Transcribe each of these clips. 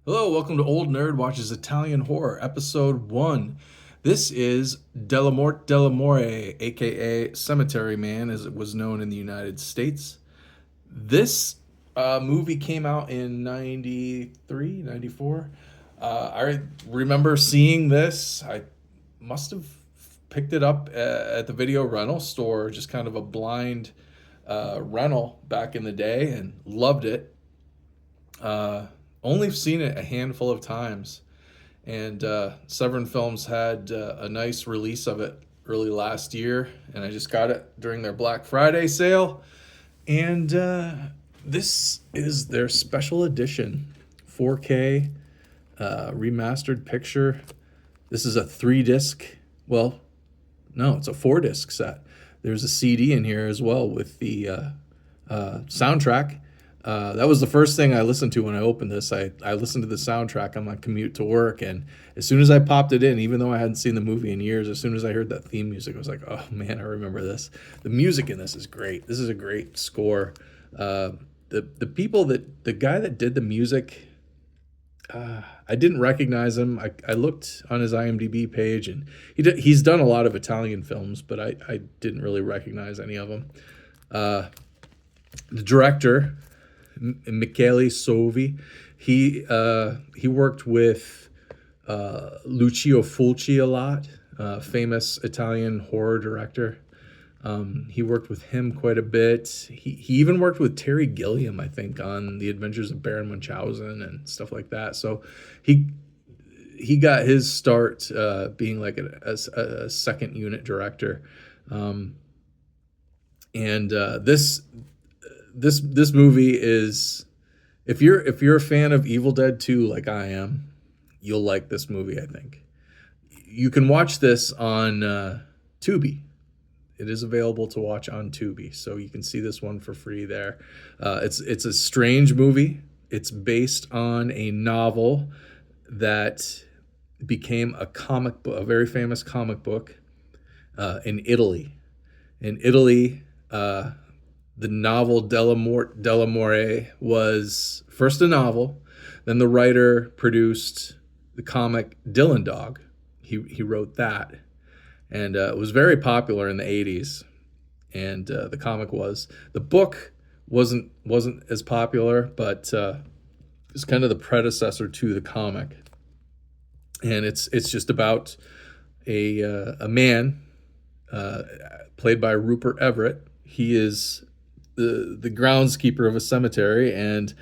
Hello, welcome to Old Nerd Watches Italian Horror, Episode 1. This is DellaMorte Dellamore, aka Cemetery Man, as it was known in the United States. This movie came out in 93, 94. I remember seeing this. I must have picked it up at the video rental store, just kind of a blind rental back in the day, and loved it. Uh, Only seen it a handful of times, and Severin Films had a nice release of it early last year, and I just got it during their Black Friday sale. And this is their special edition 4K remastered picture. This is a 3 disc, well, no, it's a 4 disc set. There's a CD in here as well with the soundtrack. That was the first thing I listened to when I opened this. I listened to the soundtrack on my commute to work, and as soon as I popped it in, even though I hadn't seen the movie in years, as soon as I heard that theme music, I was like, oh man, I remember this. The music in this is great. This is a great score. The guy that did the music, I didn't recognize him. I looked on his IMDb page, and he's done a lot of Italian films, but I didn't really recognize any of them. The director, Michele Sovi, he worked with Lucio Fulci a lot, famous Italian horror director. He worked with him quite a bit. He even worked with Terry Gilliam, I think, on The Adventures of Baron Munchausen and stuff like that. So he got his start being like a second unit director. And this movie is, if you're a fan of Evil Dead 2 like I am, you'll like this movie, I think. You can watch this on Tubi. It is available to watch on Tubi, so you can see this one for free there. It's a strange movie. It's based on a novel that became a comic book, a very famous comic book in Italy. In Italy, the novel DellaMorte Dellamore was first a novel, then the writer produced the comic Dylan Dog. He wrote that, and it was very popular in the 80s. And the comic was. The book wasn't as popular, but it's kind of the predecessor to the comic. And it's just about a man played by Rupert Everett. He is the groundskeeper of a cemetery, and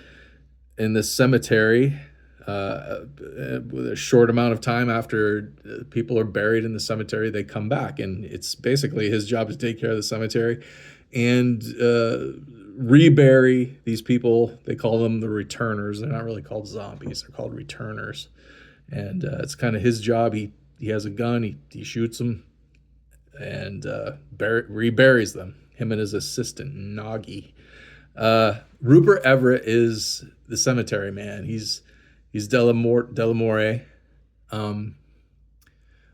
in this cemetery, with a short amount of time after people are buried in the cemetery, they come back, and it's basically his job to take care of the cemetery and rebury these people. They call them the returners. They're not really called zombies. They're called returners, and it's kind of his job. He has a gun. He shoots them and reburies them. Him and his assistant Nagi. Rupert Everett is the cemetery man. He's Dellamore.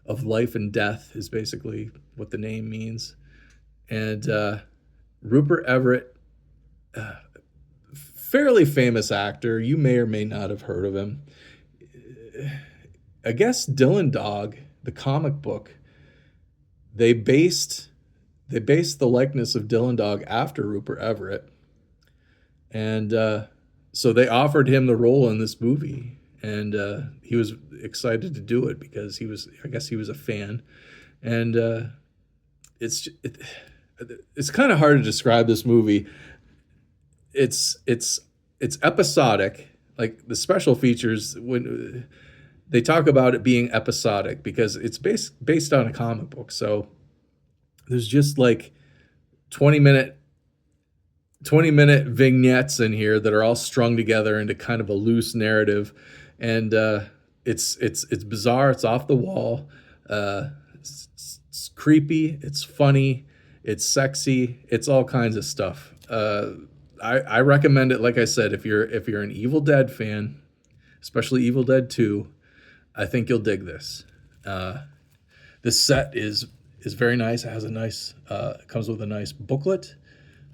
Of life and death is basically what the name means. And Rupert Everett, fairly famous actor. You may or may not have heard of him. I guess Dylan Dog, the comic book, they based the likeness of Dylan Dog after Rupert Everett, and so they offered him the role in this movie, and he was excited to do it because I guess he was a fan, and it's kind of hard to describe this movie. It's episodic, like the special features when they talk about it being episodic because it's based on a comic book, so there's just like 20-minute vignettes in here that are all strung together into kind of a loose narrative, and it's bizarre. It's off the wall. It's creepy. It's funny. It's sexy. It's all kinds of stuff. I recommend it. Like I said, if you're an Evil Dead fan, especially Evil Dead 2, I think you'll dig this. This set is very nice. It has it comes with a nice booklet,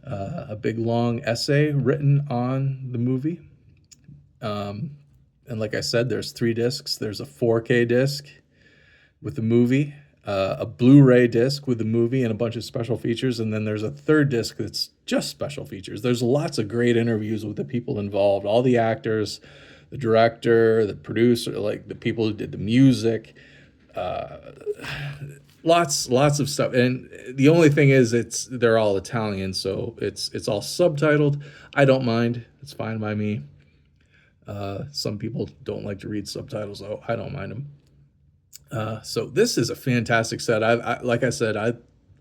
a big long essay written on the movie. And like I said, there's 3 discs. There's a 4K disc with the movie, a Blu-ray disc with the movie and a bunch of special features, and then there's a third disc that's just special features. There's lots of great interviews with the people involved, all the actors, the director, the producer, like the people who did the music, uh, lots of stuff. And the only thing is, they're all Italian, so it's all subtitled. I don't mind; it's fine by me. Some people don't like to read subtitles, though. I don't mind them. So this is a fantastic set. Like I said, I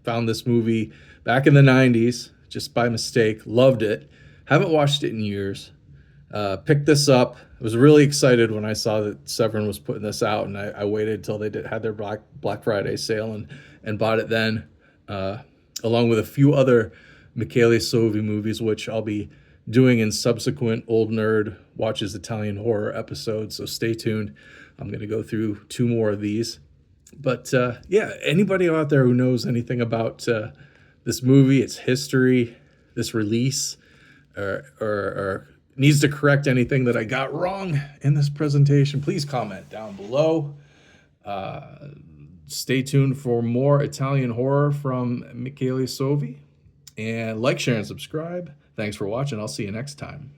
found this movie back in the '90s just by mistake. Loved it. Haven't watched it in years. Picked this up. I was really excited when I saw that Severin was putting this out, and I waited till they had their Black Friday sale and bought it then, along with a few other Michele Soavi movies, which I'll be doing in subsequent Old Nerd Watches Italian Horror episodes. So stay tuned. I'm going to go through 2 more of these. But yeah, anybody out there who knows anything about this movie, its history, this release, or needs to correct anything that I got wrong in this presentation, please comment down below. Stay tuned for more Italian horror from Michele Soavi. And like, share, and subscribe. Thanks for watching. I'll see you next time.